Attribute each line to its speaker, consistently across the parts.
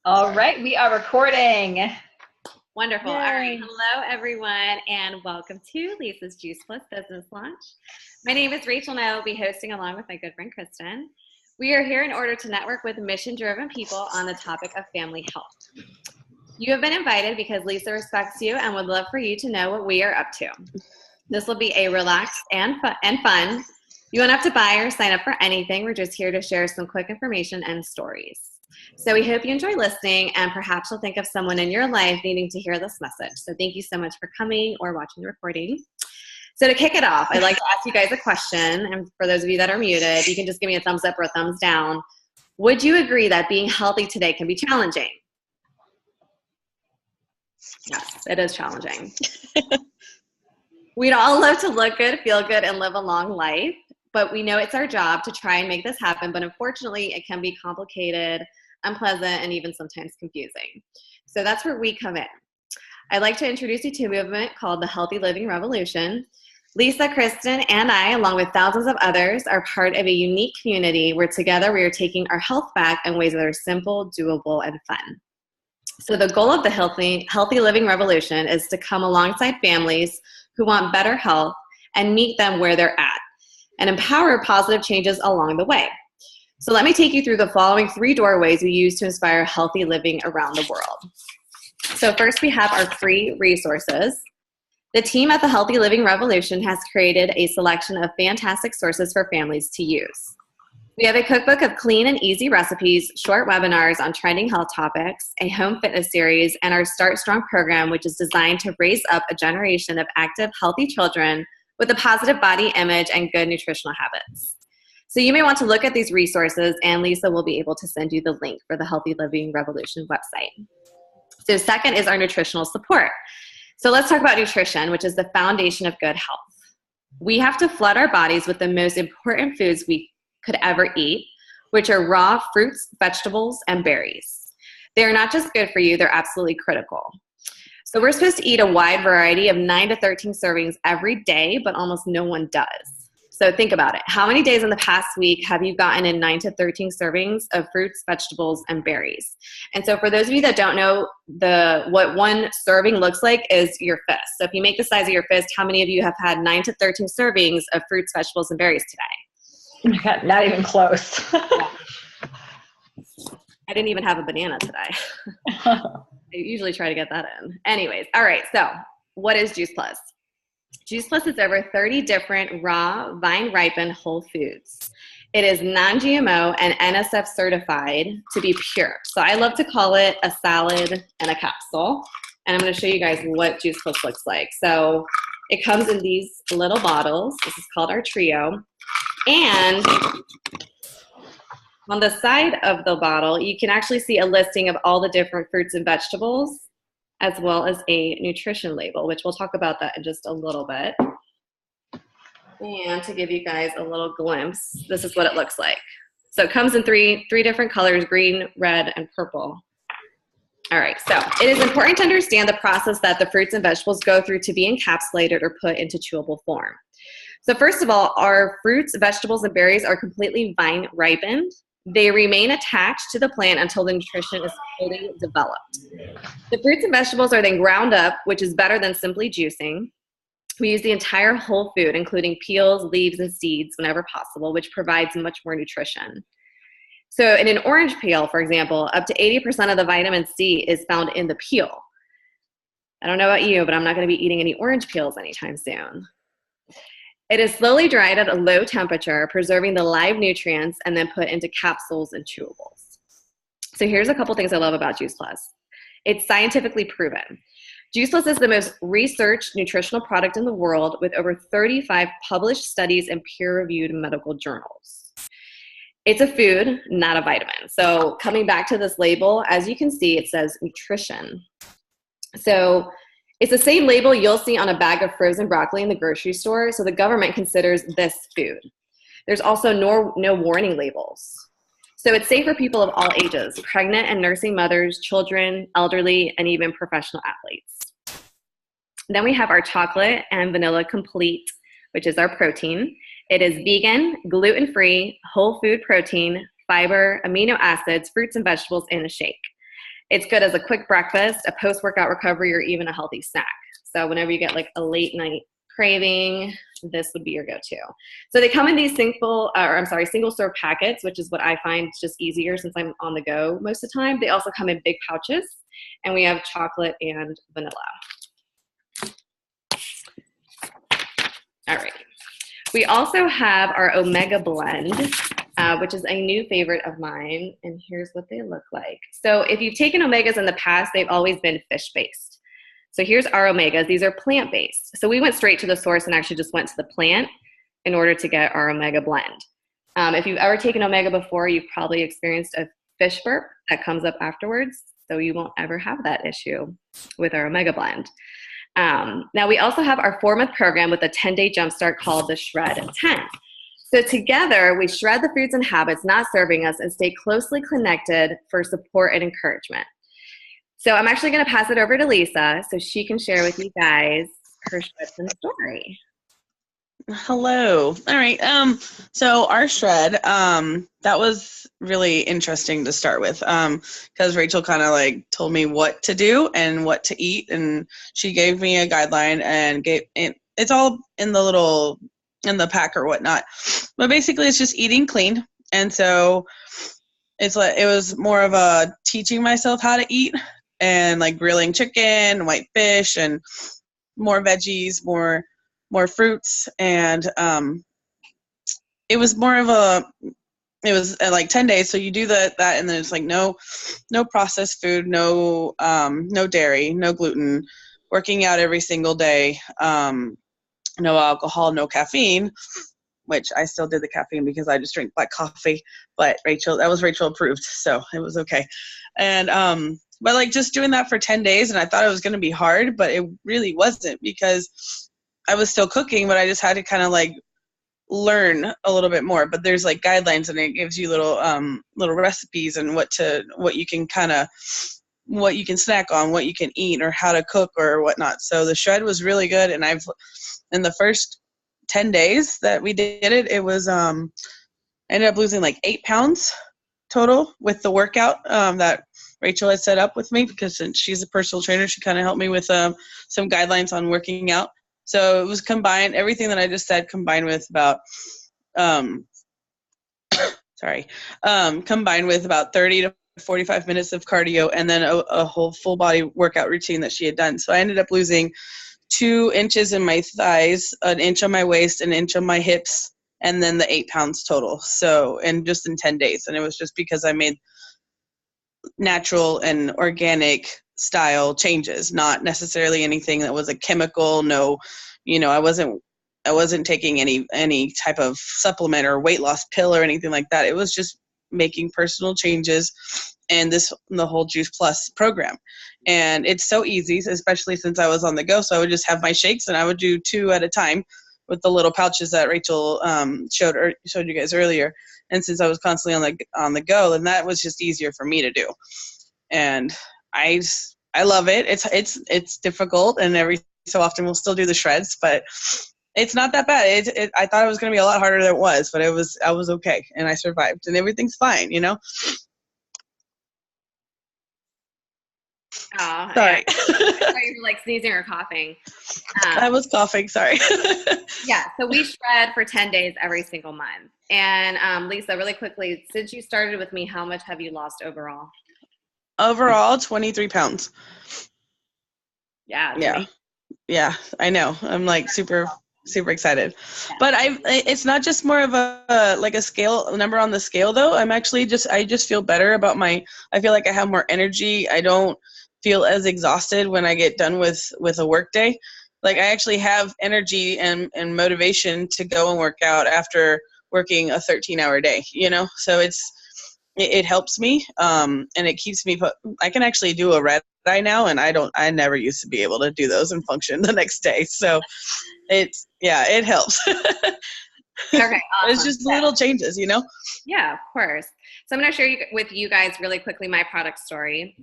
Speaker 1: All right, we are recording.
Speaker 2: Wonderful.
Speaker 1: Yay.
Speaker 2: All right. Hello, everyone, and welcome to Lisa's Juice Plus Business Launch. My name is Rachel, and I will be hosting along with my good friend, Kristen. We are here in order to network with mission-driven people on the topic of family health. You have been invited because Lisa respects you and would love for you to know what we are up to. This will be a relaxed and fun. You won't have to buy or sign up for anything. We're just here to share some quick information and stories. So we hope you enjoy listening, and perhaps you'll think of someone in your life needing to hear this message. So thank you so much for coming or watching the recording. So to kick it off, I'd like to ask you guys a question. And for those of you that are muted, you can just give me a thumbs up or a thumbs down. Would you agree that being healthy today can be challenging? Yes, it is challenging. We'd all love to look good, feel good, and live a long life, but we know it's our job to try and make this happen. But unfortunately, it can be complicated, unpleasant, and even sometimes confusing. So that's where we come in. I'd like to introduce you to a movement called the Healthy Living Revolution. Lisa, Kristen, and I, along with thousands of others, are part of a unique community where together we are taking our health back in ways that are simple, doable, and fun. So the goal of the Healthy Living Revolution is to come alongside families who want better health and meet them where they're at and empower positive changes along the way. So let me take you through the following 3 doorways we use to inspire healthy living around the world. So first, we have our free resources. The team at the Healthy Living Revolution has created a selection of fantastic sources for families to use. We have a cookbook of clean and easy recipes, short webinars on trending health topics, a home fitness series, and our Start Strong program, which is designed to raise up a generation of active, healthy children with a positive body image and good nutritional habits. So you may want to look at these resources, and Lisa will be able to send you the link for the Healthy Living Revolution website. So second is our nutritional support. So let's talk about nutrition, which is the foundation of good health. We have to flood our bodies with the most important foods we could ever eat, which are raw fruits, vegetables, and berries. They are not just good for you, they're absolutely critical. So we're supposed to eat a wide variety of 9 to 13 servings every day, but almost no one does. So think about it. How many days in the past week have you gotten in 9 to 13 servings of fruits, vegetables, and berries? And so for those of you that don't know, what one serving looks like is your fist. So if you make the size of your fist, how many of you have had 9 to 13 servings of fruits, vegetables, and berries today?
Speaker 1: Oh my God, not even close.
Speaker 2: I didn't even have a banana today. I usually try to get that in. Anyways, all right, so what is Juice Plus? Juice Plus is over 30 different raw, vine-ripened whole foods. It is non-GMO and NSF certified to be pure. So I love to call it a salad and a capsule. And I'm going to show you guys what Juice Plus looks like. So it comes in these little bottles. This is called our Trio. And on the side of the bottle, you can actually see a listing of all the different fruits and vegetables, as well as a nutrition label, which we'll talk about that in just a little bit. And to give you guys a little glimpse, this is what it looks like. So it comes in three different colors, green, red, and purple. All right, so it is important to understand the process that the fruits and vegetables go through to be encapsulated or put into chewable form. So first of all, our fruits, vegetables, and berries are completely vine ripened. They remain attached to the plant until the nutrition is fully developed. The fruits and vegetables are then ground up, which is better than simply juicing. We use the entire whole food, including peels, leaves, and seeds whenever possible, which provides much more nutrition. So in an orange peel, for example, up to 80% of the vitamin C is found in the peel. I don't know about you, but I'm not going to be eating any orange peels anytime soon. It is slowly dried at a low temperature, preserving the live nutrients, and then put into capsules and chewables. So here's a couple things I love about Juice Plus. It's scientifically proven. Juice Plus is the most researched nutritional product in the world with over 35 published studies in peer-reviewed medical journals. It's a food, not a vitamin. So coming back to this label, as you can see, it says nutrition. So it's the same label you'll see on a bag of frozen broccoli in the grocery store, so the government considers this food. There's also no warning labels. So it's safe for people of all ages, pregnant and nursing mothers, children, elderly, and even professional athletes. Then we have our chocolate and vanilla complete, which is our protein. It is vegan, gluten-free, whole food protein, fiber, amino acids, fruits and vegetables in a shake. It's good as a quick breakfast, a post-workout recovery, or even a healthy snack. So whenever you get like a late night craving, this would be your go-to. So they come in these single serve packets, which is what I find just easier since I'm on the go most of the time. They also come in big pouches, and we have chocolate and vanilla. All right. We also have our Omega Blend, which is a new favorite of mine, and here's what they look like. So if you've taken Omegas in the past, they've always been fish-based. So here's our Omegas. These are plant-based. So we went straight to the source and actually just went to the plant in order to get our Omega Blend. If you've ever taken Omega before, you've probably experienced a fish burp that comes up afterwards, so you won't ever have that issue with our Omega Blend. Now we also have our 4-month program with a 10-day jumpstart called the Shred 10. So together we shred the foods and habits not serving us and stay closely connected for support and encouragement. So I'm actually going to pass it over to Lisa so she can share with you guys her shreds and story.
Speaker 3: Hello. All right. So our shred, that was really interesting to start with, because Rachel kind of like told me what to do and what to eat, and she gave me a guideline and it's all in the pack or whatnot. But basically it's just eating clean. And so it was more of a teaching myself how to eat, and like grilling chicken, white fish, and more veggies, more fruits, and it was like 10 days. So you do that, and then it's like no processed food, no dairy, no gluten, working out every single day, no alcohol, no caffeine, which I still did the caffeine because I just drink black coffee, but that was Rachel approved, so it was okay. And but like just doing that for 10 days, and I thought it was going to be hard, but it really wasn't, because I was still cooking, but I just had to kind of like learn a little bit more. But there's like guidelines, and it gives you little recipes and what you can snack on, what you can eat, or how to cook or whatnot. So the shred was really good, and in the first 10 days that we did it, it was I ended up losing like 8 pounds total with the workout that Rachel had set up with me, because since she's a personal trainer, she kind of helped me with some guidelines on working out. So it was combined, everything that I just said, combined with about combined with about 30 to 45 minutes of cardio, and then a whole full body workout routine that she had done. So I ended up losing 2 inches in my thighs, 1 inch on my waist, 1 inch on my hips, and then the 8 pounds total. So, and just in 10 days. And it was just because I made natural and organic style changes, not necessarily anything that was a chemical. No, I wasn't taking any type of supplement or weight loss pill or anything like that. It was just making personal changes, and the whole Juice Plus program. And it's so easy, especially since I was on the go. So I would just have my shakes, and I would do 2 at a time with the little pouches that Rachel showed you guys earlier. And since I was constantly on the go, then that was just easier for me to do. And I love it. It's difficult, and every so often we'll still do the shreds, but it's not that bad. I thought it was going to be a lot harder than it was, but I was okay, and I survived, and everything's fine,
Speaker 2: Oh,
Speaker 3: Sorry.
Speaker 2: I thought you were like sneezing or coughing.
Speaker 3: I was coughing, sorry.
Speaker 2: Yeah, so we shred for 10 days every single month. And Lisa, really quickly, since you started with me, how much have you lost overall?
Speaker 3: Overall, 23 pounds.
Speaker 2: Yeah.
Speaker 3: Yeah, I know. I'm like super excited. Yeah. But it's not just more of a scale number on the scale though. I just feel better about I feel like I have more energy. I don't feel as exhausted when I get done with a work day. Like I actually have energy and motivation to go and work out after working a 13-hour day, so it helps me, and it keeps me I can actually do a red eye now, and I never used to be able to do those and function the next day. So it helps.
Speaker 2: Okay, awesome.
Speaker 3: It's just little changes,
Speaker 2: Yeah, of course. So I'm going to share with you guys really quickly my product story.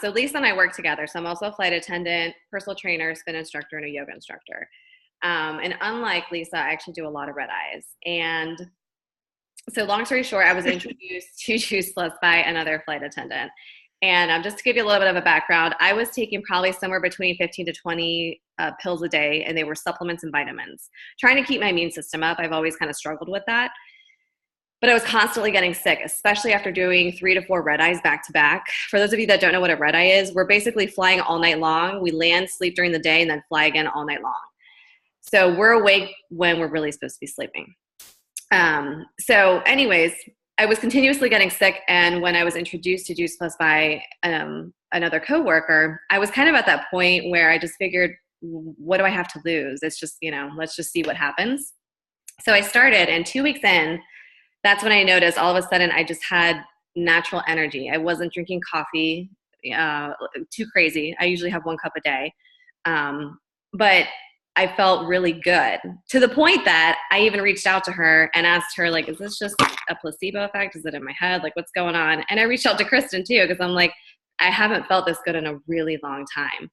Speaker 2: So Lisa and I work together. So I'm also a flight attendant, personal trainer, spin instructor, and a yoga instructor. And unlike Lisa, I actually do a lot of red eyes. And So long story short, I was introduced to Juice Plus by another flight attendant. And just to give you a little bit of a background, I was taking probably somewhere between 15 to 20 pills a day, and they were supplements and vitamins. Trying to keep my immune system up. I've always kind of struggled with that. But I was constantly getting sick, especially after doing 3 to 4 red eyes back to back. For those of you that don't know what a red eye is, we're basically flying all night long. We land, sleep during the day, and then fly again all night long. So we're awake when we're really supposed to be sleeping. So anyways, I was continuously getting sick. And when I was introduced to Juice Plus by another coworker, I was kind of at that point where I just figured, what do I have to lose? It's just, let's just see what happens. So I started, and 2 weeks in, that's when I noticed all of a sudden I just had natural energy. I wasn't drinking coffee too crazy. I usually have 1 cup a day. But I felt really good, to the point that I even reached out to her and asked her, like, is this just a placebo effect? Is it in my head? Like, what's going on? And I reached out to Kristen too, because I'm like, I haven't felt this good in a really long time.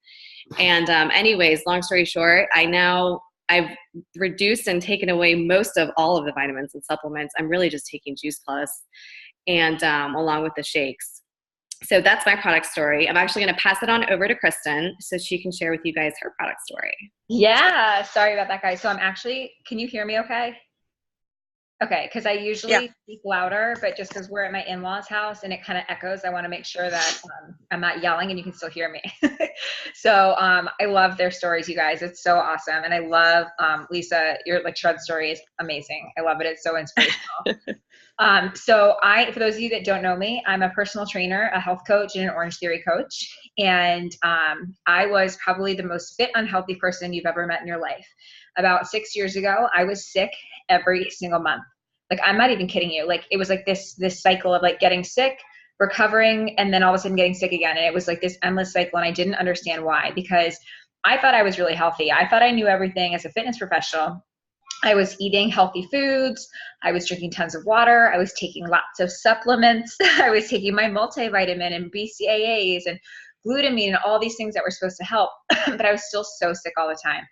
Speaker 2: And anyways, long story short, I've reduced and taken away most of all of the vitamins and supplements. I'm really just taking Juice Plus and along with the shakes. So that's my product story. I'm actually going to pass it on over to Kristen so she can share with you guys her product story.
Speaker 1: Yeah. Sorry about that, guys. So can you hear me okay? Okay. Cause I usually speak louder, but just cause we're at my in-laws house and it kind of echoes, I want to make sure that I'm not yelling and you can still hear me. So I love their stories, you guys. It's so awesome. And I love, Lisa, your like shred story is amazing. I love it. It's so inspirational. So for those of you that don't know me, I'm a personal trainer, a health coach, and an Orange Theory coach. And I was probably the most fit, unhealthy person you've ever met in your life. About 6 years ago, I was sick every single month. Like, I'm not even kidding you. Like, it was like this cycle of like getting sick, recovering, and then all of a sudden getting sick again. And it was like this endless cycle. And I didn't understand why, because I thought I was really healthy. I thought I knew everything as a fitness professional. I was eating healthy foods. I was drinking tons of water. I was taking lots of supplements. I was taking my multivitamin and BCAAs and glutamine and all these things that were supposed to help, but I was still so sick all the time.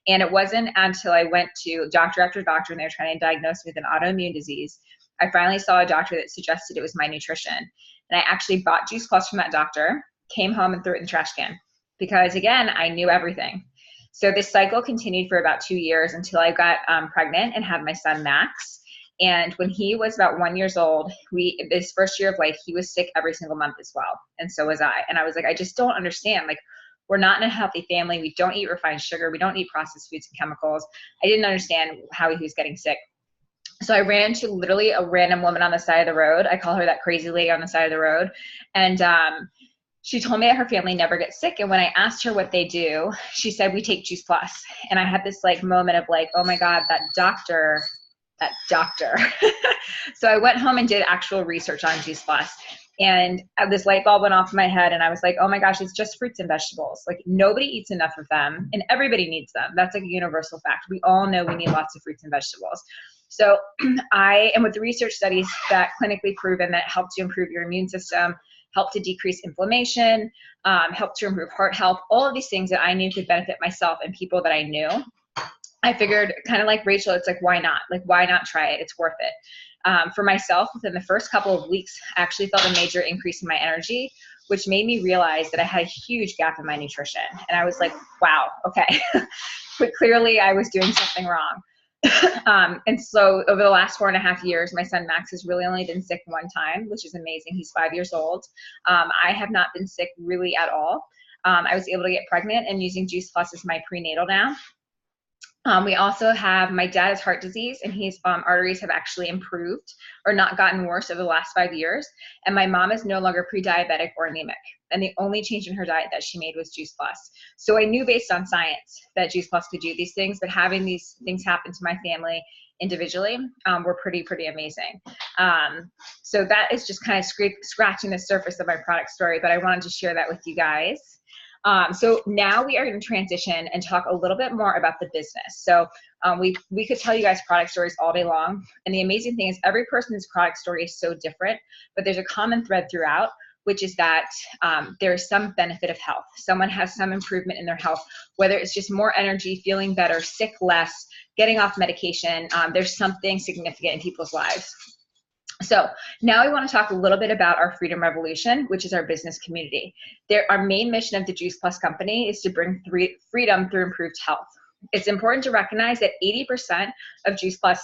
Speaker 1: And it wasn't until I went to doctor after doctor and they were trying to diagnose me with an autoimmune disease, I finally saw a doctor that suggested it was my nutrition. And I actually bought Juice Plus from that doctor, came home and threw it in the trash can because, again, I knew everything. So this cycle continued for about 2 years until I got pregnant and had my son, Max. And when he was about 1 year old, this first year of life, he was sick every single month as well. And so was I. And I was like, I just don't understand. Like, we're not in a healthy family. We don't eat refined sugar. We don't eat processed foods and chemicals. I didn't understand how he was getting sick. So I ran into literally a random woman on the side of the road. I call her that crazy lady on the side of the road. And she told me that her family never gets sick. And when I asked her what they do, she said, we take Juice Plus. And I had this like moment of like, oh my God, that doctor. So I went home and did actual research on Juice Plus. And this light bulb went off in my head and I was like, oh my gosh, it's just fruits and vegetables. Like, nobody eats enough of them and everybody needs them. That's like a universal fact. We all know we need lots of fruits and vegetables. So I am with the research studies that clinically proven that help to improve your immune system, help to decrease inflammation, help to improve heart health, all of these things that I knew could benefit myself and people that I knew. I figured, kind of like Rachel, it's like, why not? Like, why not try it? It's worth it. For myself, within the first couple of weeks, I actually felt a major increase in my energy, which made me realize that I had a huge gap in my nutrition. And I was like, wow, okay. But clearly I was doing something wrong. And so over the last 4.5 years, my son Max has really only been sick one time, which is amazing. He's 5 years old. I have not been sick really at all. I was able to get pregnant and using Juice Plus as my prenatal now. We also have, my dad has heart disease and his arteries have actually improved or not gotten worse over the last 5 years. And my mom is no longer pre-diabetic or anemic. And the only change in her diet that she made was Juice Plus. So I knew based on science that Juice Plus could do these things, but having these things happen to my family individually were pretty amazing. So that is just kind of scratching the surface of my product story, but I wanted to share that with you guys. So now we are going to transition and talk a little bit more about the business. So we could tell you guys product stories all day long. And the amazing thing is every person's product story is so different, but there's a common thread throughout, which is that there's some benefit of health. Someone has some improvement in their health, whether it's just more energy, feeling better, sick less, getting off medication. There's something significant in people's lives. So now we want to talk a little bit about our Freedom Revolution, which is our business community. Our main mission of the Juice Plus company is to bring freedom through improved health. It's important to recognize that 80% of Juice Plus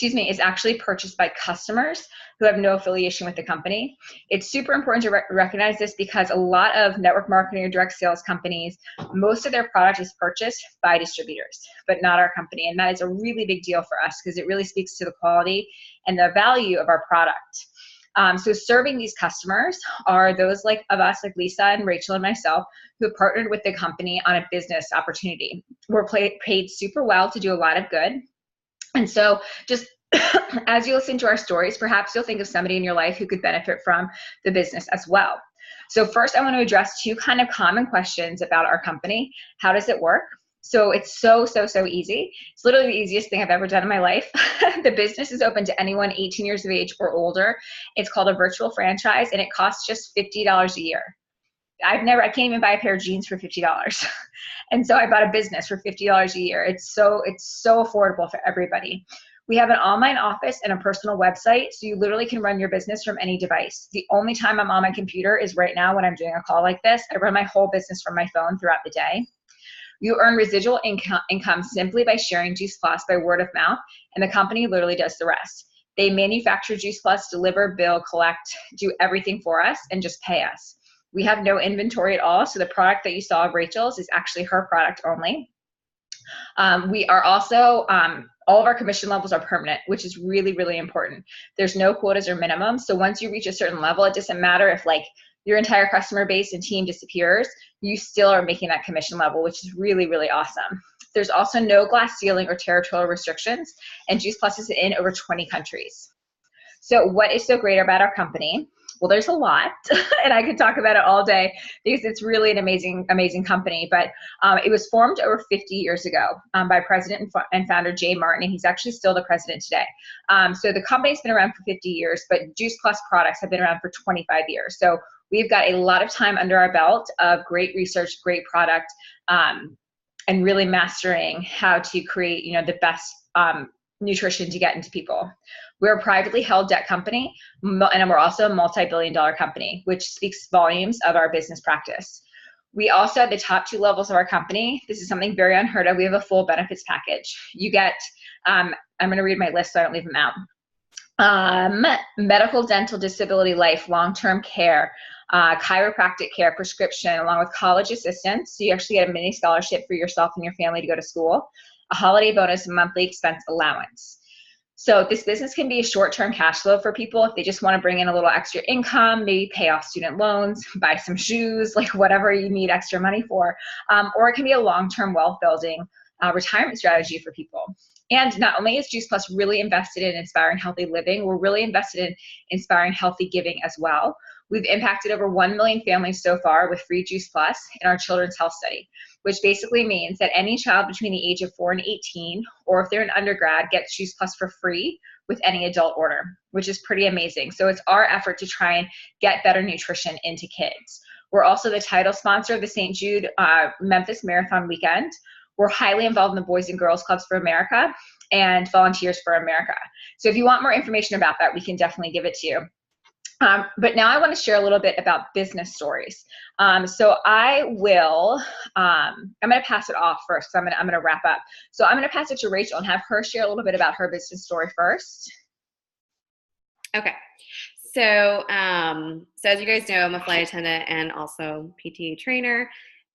Speaker 1: is actually purchased by customers who have no affiliation with the company. It's super important to recognize this because a lot of network marketing or direct sales companies, most of their product is purchased by distributors, but not our company. And that is a really big deal for us because it really speaks to the quality and the value of our product. So serving these customers are those of us, like Lisa and Rachel and myself, who have partnered with the company on a business opportunity. We're paid super well to do a lot of good. And so just as you listen to our stories, perhaps you'll think of somebody in your life who could benefit from the business as well. So first, I want to address two kind of common questions about our company. How does it work? So it's so easy. It's literally the easiest thing I've ever done in my life. The business is open to anyone 18 years of age or older. It's called a virtual franchise, and it costs just $50 a year. I can't even buy a pair of jeans for $50. And so I bought a business for $50 a year. It's so affordable for everybody. We have an online office and a personal website, so you literally can run your business from any device. The only time I'm on my computer is right now when I'm doing a call like this. I run my whole business from my phone throughout the day. You earn residual income simply by sharing Juice Plus by word of mouth, and the company literally does the rest. They manufacture Juice Plus, deliver, bill, collect, do everything for us, and just pay us. We have no inventory at all, so the product that you saw of Rachel's is actually her product only. We are also, all of our commission levels are permanent, which is really, really important. There's no quotas or minimums, so once you reach a certain level, it doesn't matter if your entire customer base and team disappears, you still are making that commission level, which is really, really awesome. There's also no glass ceiling or territorial restrictions, and Juice Plus is in over 20 countries. So what is so great about our company? Well, there's a lot, and I could talk about it all day because it's really an amazing, amazing company. But it was formed over 50 years ago by President and founder Jay Martin, and he's actually still the president today. So the company's been around for 50 years, but Juice Plus products have been around for 25 years. So we've got a lot of time under our belt of great research, great product, and really mastering how to create, the best nutrition to get into people. We're a privately held debt company, and we're also a multi-billion-dollar company, which speaks volumes of our business practice. We also, at the top two levels of our company, this is something very unheard of, we have a full benefits package. You get, I'm going to read my list so I don't leave them out. Medical, dental, disability, life, long-term care, chiropractic care, prescription, along with college assistance. So you actually get a mini scholarship for yourself and your family to go to school, a holiday bonus, and monthly expense allowance. So this business can be a short-term cash flow for people if they just want to bring in a little extra income, maybe pay off student loans, buy some shoes, whatever you need extra money for. Or it can be a long-term wealth-building retirement strategy for people. And not only is Juice Plus really invested in inspiring healthy living, we're really invested in inspiring healthy giving as well. We've impacted over 1 million families so far with free Juice Plus in our children's health study, which basically means that any child between the age of 4 and 18, or if they're an undergrad, gets Juice Plus for free with any adult order, which is pretty amazing. So it's our effort to try and get better nutrition into kids. We're also the title sponsor of the St. Jude Memphis Marathon Weekend. We're highly involved in the Boys and Girls Clubs for America and Volunteers for America. So if you want more information about that, we can definitely give it to you. But now I want to share a little bit about business stories. So I'm going to pass it off first. So I'm going to wrap up. So I'm going to pass it to Rachel and have her share a little bit about her business story first.
Speaker 2: Okay. So as you guys know, I'm a flight attendant and also PT trainer.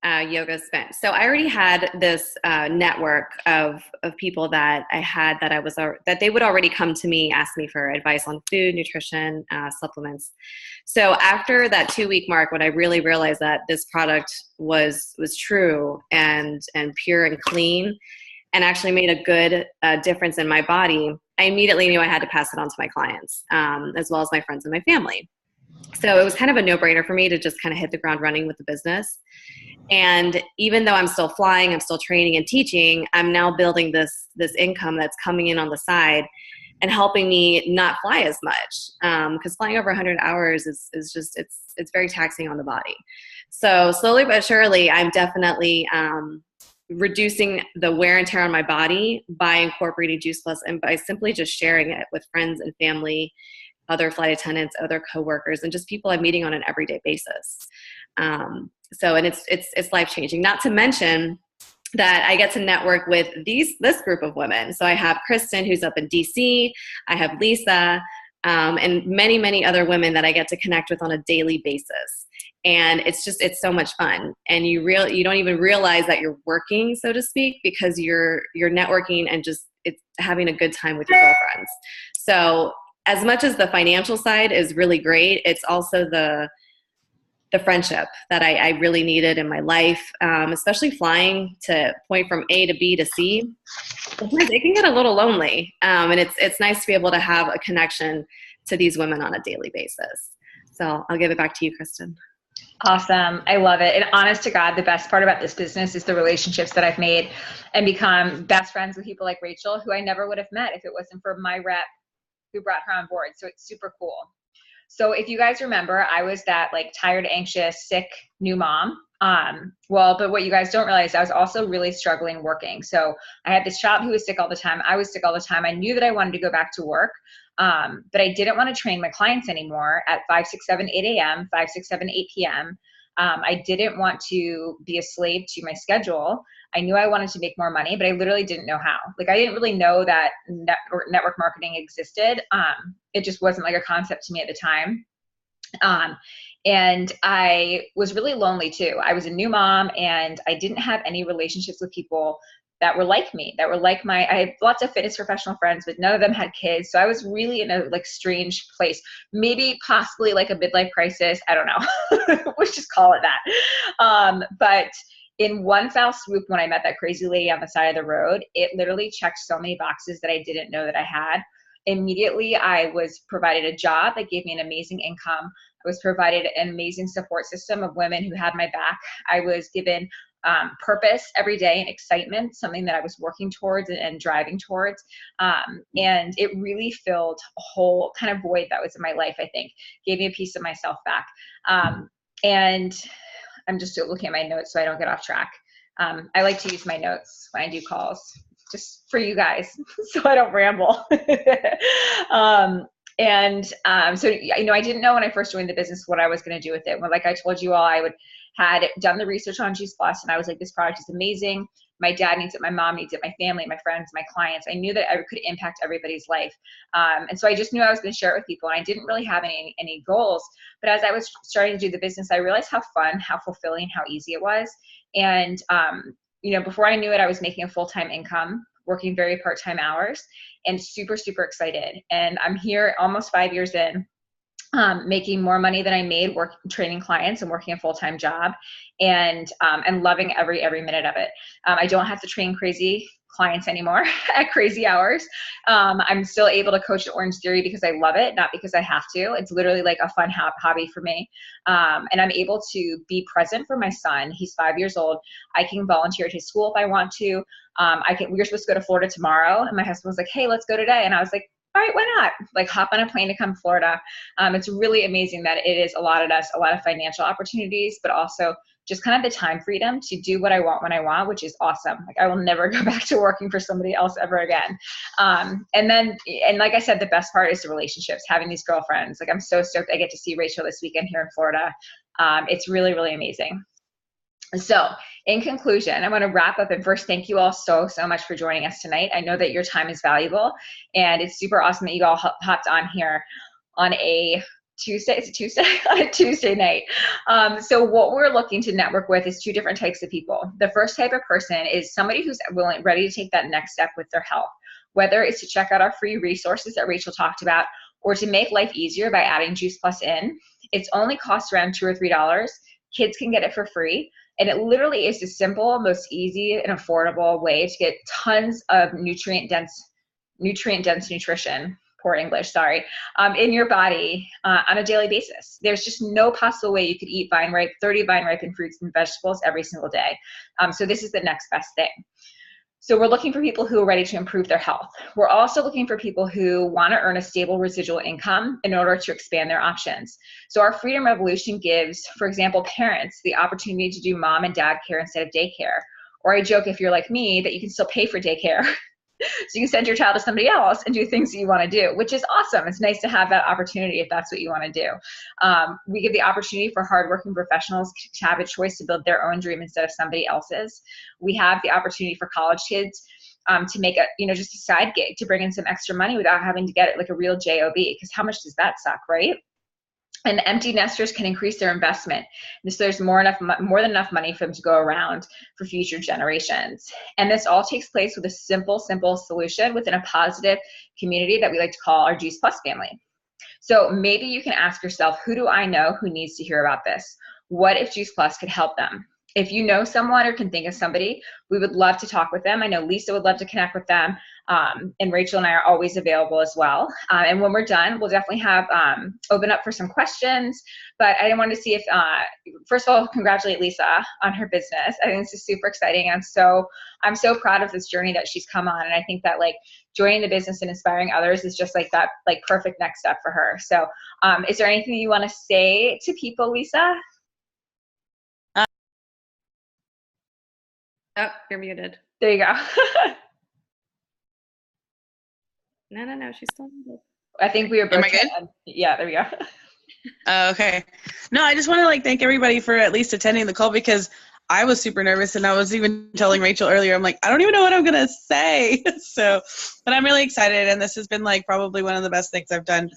Speaker 2: Yoga spent. So I already had this network of people that I had that they would already come to me, ask me for advice on food, nutrition, supplements. So after that 2-week mark, when I really realized that this product was true and pure and clean, and actually made a good difference in my body, I immediately knew I had to pass it on to my clients, as well as my friends and my family. So it was kind of a no-brainer for me to just kind of hit the ground running with the business. And even though I'm still flying, I'm still training and teaching, I'm now building this income that's coming in on the side and helping me not fly as much. Because flying over 100 hours is just, it's very taxing on the body. So slowly but surely, I'm definitely reducing the wear and tear on my body by incorporating Juice Plus and by simply just sharing it with friends and family other flight attendants, other coworkers, and just people I'm meeting on an everyday basis. And it's life-changing. Not to mention that I get to network with this group of women. So I have Kristen, who's up in DC. I have Lisa, and many, many other women that I get to connect with on a daily basis. And it's so much fun. And you don't even realize that you're working, so to speak, because you're networking and just it's having a good time with your girlfriends. So as much as the financial side is really great, it's also the friendship that I really needed in my life, especially flying to point from A to B to C. Sometimes it can get a little lonely, and it's nice to be able to have a connection to these women on a daily basis. So I'll give it back to you, Kristen.
Speaker 1: Awesome. I love it. And honest to God, the best part about this business is the relationships that I've made and become best friends with people like Rachel, who I never would have met if it wasn't for my rep who brought her on board. So it's super cool. So if you guys remember, I was that like tired, anxious, sick new mom. But what you guys don't realize, I was also really struggling working. So I had this child who was sick all the time. I was sick all the time. I knew that I wanted to go back to work. But I didn't want to train my clients anymore at 5, 6, 7, 8 a.m., 5, 6, 7, 8 p.m. I didn't want to be a slave to my schedule. I knew I wanted to make more money, but I literally didn't know how. Like I didn't really know that network marketing existed. It just wasn't like a concept to me at the time. And I was really lonely too. I was a new mom and I didn't have any relationships with people that were like me, that were like I had lots of fitness professional friends, but none of them had kids. So I was really in a like strange place, maybe possibly like a midlife crisis. I don't know. Let's just call it that. But in one foul swoop, when I met that crazy lady on the side of the road, it literally checked so many boxes that I didn't know that I had. Immediately, I was provided a job that gave me an amazing income. I was provided an amazing support system of women who had my back. I was given purpose every day and excitement, something that I was working towards and driving towards. And it really filled a whole kind of void that was in my life, I think, gave me a piece of myself back. And I'm just looking at my notes so I don't get off track. I like to use my notes when I do calls, just for you guys, so I don't ramble. So, you know, I didn't know when I first joined the business what I was going to do with it. Well, like I told you all, had done the research on Juice Plus, and I was like, this product is amazing. My dad needs it, my mom needs it, my family, my friends, my clients. I knew that I could impact everybody's life. And so I just knew I was going to share it with people, and I didn't really have any goals. But as I was starting to do the business, I realized how fun, how fulfilling, how easy it was. And, you know, before I knew it, I was making a full-time income, working very part-time hours, and super, super excited. And I'm here almost 5 years in, making more money than I made training clients and working a full-time job, and loving every minute of it. I don't have to train crazy clients anymore at crazy hours. I'm still able to coach at Orange Theory because I love it, not because I have to. It's literally like a fun hobby for me. And I'm able to be present for my son. He's 5 years old. I can volunteer at his school if I want to. We were supposed to go to Florida tomorrow, and my husband was like, hey, let's go today. And I was like, all right, why not? Like hop on a plane to come to Florida. It's really amazing that it has allotted us a lot of financial opportunities, but also just kind of the time freedom to do what I want when I want, which is awesome. Like I will never go back to working for somebody else ever again. And like I said, the best part is the relationships, having these girlfriends. Like I'm so stoked I get to see Rachel this weekend here in Florida. It's really, really amazing. So in conclusion, I want to wrap up and first thank you all so much for joining us tonight. I know that your time is valuable, and it's super awesome that you all hopped on here on a Tuesday. It's a Tuesday on a Tuesday night. So what we're looking to network with is two different types of people. The first type of person is somebody who's ready to take that next step with their health, whether it's to check out our free resources that Rachel talked about, or to make life easier by adding Juice Plus in. It's only costs around $2 or $3. Kids can get it for free. And it literally is the simple, most easy and affordable way to get tons of nutrient-dense nutrition, poor English, sorry, in your body on a daily basis. There's just no possible way you could eat 30 vine ripened fruits and vegetables every single day. So this is the next best thing. So we're looking for people who are ready to improve their health. We're also looking for people who want to earn a stable residual income in order to expand their options. So our Freedom Revolution gives, for example, parents the opportunity to do mom and dad care instead of daycare. Or I joke, if you're like me, that you can still pay for daycare So you can send your child to somebody else and do things that you want to do, which is awesome. It's nice to have that opportunity if that's what you want to do. We give the opportunity for hardworking professionals to have a choice to build their own dream instead of somebody else's. We have the opportunity for college kids to make just a side gig to bring in some extra money without having to get it like a real job, because how much does that suck, right? And empty nesters can increase their investment. And so there's more than enough money for them to go around for future generations. And this all takes place with a simple solution within a positive community that we like to call our Juice Plus family. So maybe you can ask yourself, who do I know who needs to hear about this? What if Juice Plus could help them? If you know someone or can think of somebody, we would love to talk with them. I know Lisa would love to connect with them. And Rachel and I are always available as well. And when we're done, we'll definitely have open up for some questions. But I wanted to see if, first of all, congratulate Lisa on her business. I think this is super exciting. I'm so proud of this journey that she's come on. And I think that like joining the business and inspiring others is just like that, like perfect next step for her. So is there anything you want to say to people, Lisa?
Speaker 2: Oh, you're muted.
Speaker 1: There you go.
Speaker 2: No, she's still muted.
Speaker 1: I think we were both.
Speaker 3: Am I good?
Speaker 1: Yeah, there we go.
Speaker 3: Okay. No, I just want to like thank everybody for at least attending the call, because I was super nervous, and I was even telling Rachel earlier, I'm like, I don't even know what I'm going to say. So, but I'm really excited, and this has been like probably one of the best things I've done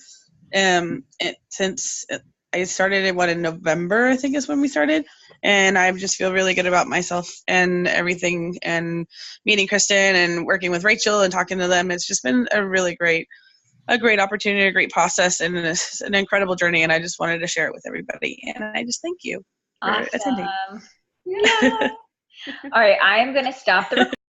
Speaker 3: since I started in November, I think is when we started. And I just feel really good about myself and everything, and meeting Kristen and working with Rachel and talking to them. It's just been a really great opportunity, a great process, and it's an incredible journey. And I just wanted to share it with everybody. And I just thank you for attending.
Speaker 1: Yeah. All right, I'm going to stop the